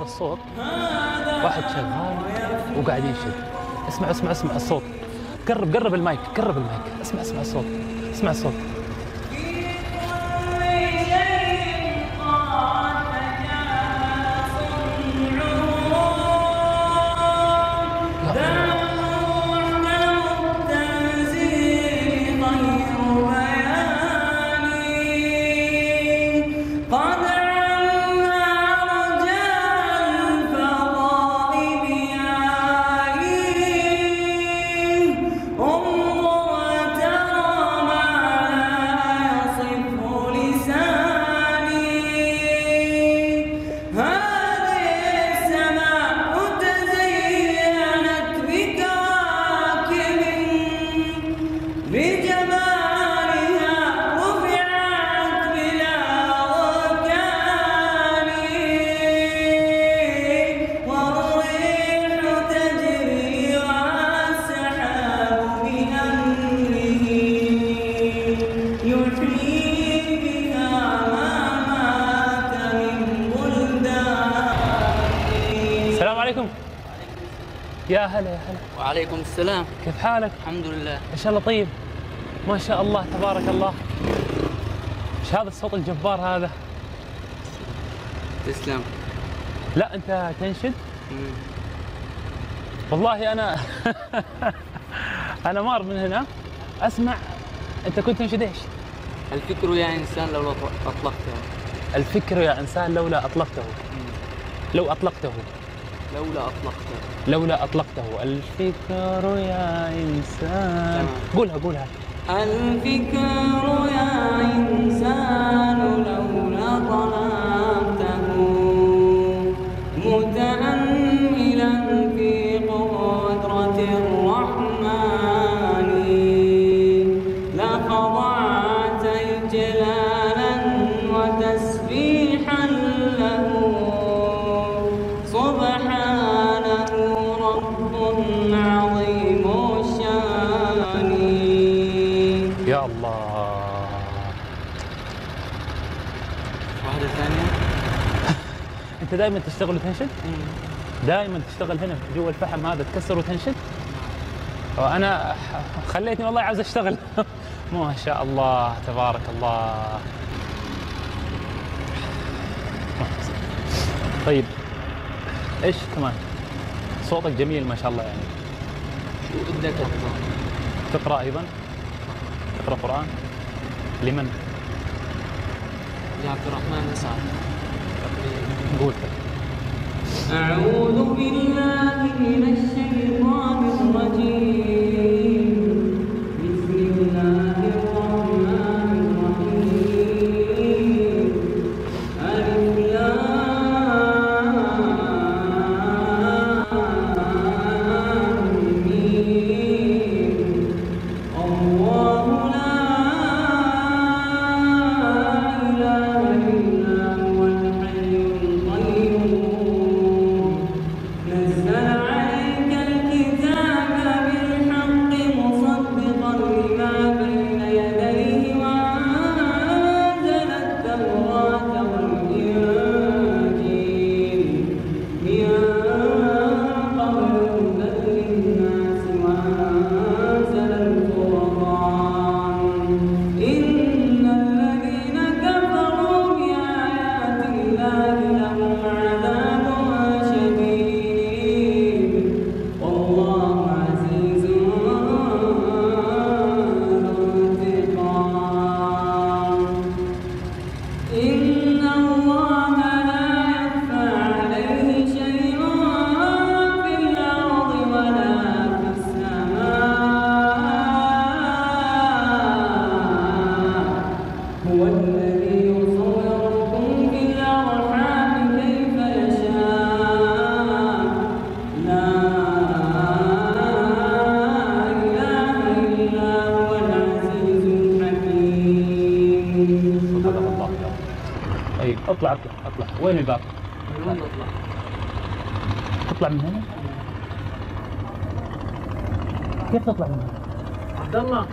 هذا الصوت واحد شغال وقاعد ينشد. اسمع اسمع اسمع الصوت. قرب المايك، قرب المايك. اسمع اسمع الصوت، اسمع الصوت. يا هلا يا هلا. وعليكم السلام. كيف حالك؟ الحمد لله. ان شاء الله طيب. ما شاء الله تبارك الله. ايش هذا الصوت الجبار هذا؟ تسلم. لا انت تنشد؟ والله انا انا مار من هنا اسمع. انت كنت تنشد ايش؟ الفكر يا انسان لولا اطلقته. الفكر يا انسان لولا اطلقته. لو اطلقته. لولا أطلقته. لولا أطلقته. الفكر يا إنسان. قولها. الفكر يا إنسان لولا طلبته متأملا في قدرة الرحمن لخضعت إجلالا وتسبيحا له سبحانه رب عظيم الشان. يا الله. واحدة ثانية. أنت دائما تشتغل وتنشد؟ دائما تشتغل هنا جوا الفحم هذا تكسر وتنشد؟ وأنا خليتني والله عاوز أشتغل. ما شاء الله تبارك الله. طيب ايش كمان؟ صوتك جميل ما شاء الله يعني. شو بدك تقرا؟ تقرا ايضا؟ تقرا قرآن؟ لمن؟ لعبد الرحمن اسعد. قول. أعوذ بالله من الشيطان الرجيم. بسم الله الرحمن الرحيم. ألف اطلع وين الباب؟ من وين نطلع؟ تطلع من هنا؟ كيف تطلع من هنا؟ عبد الله